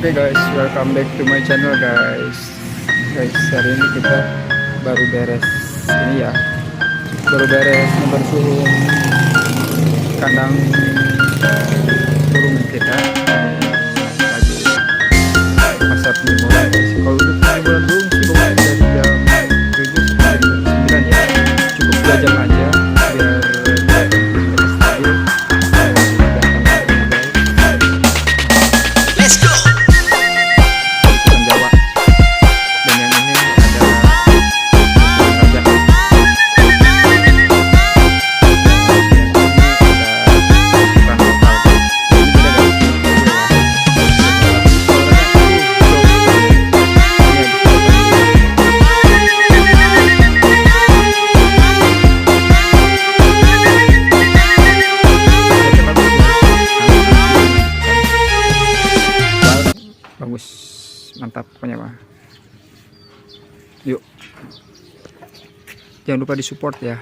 Oke guys, welcome back to my channel guys. Hari ini kita baru beres ini ya, baru beres membersihin kandang burung kita. Lagi masa penyebaran guys. Kalau untuk penyebaran burung sih pokoknya dari jam 7 sampai jam 9 ya, cukup 2 jam aja biar stabil. Bagus, mantap pokoknya mah. Yuk, jangan lupa disupport ya.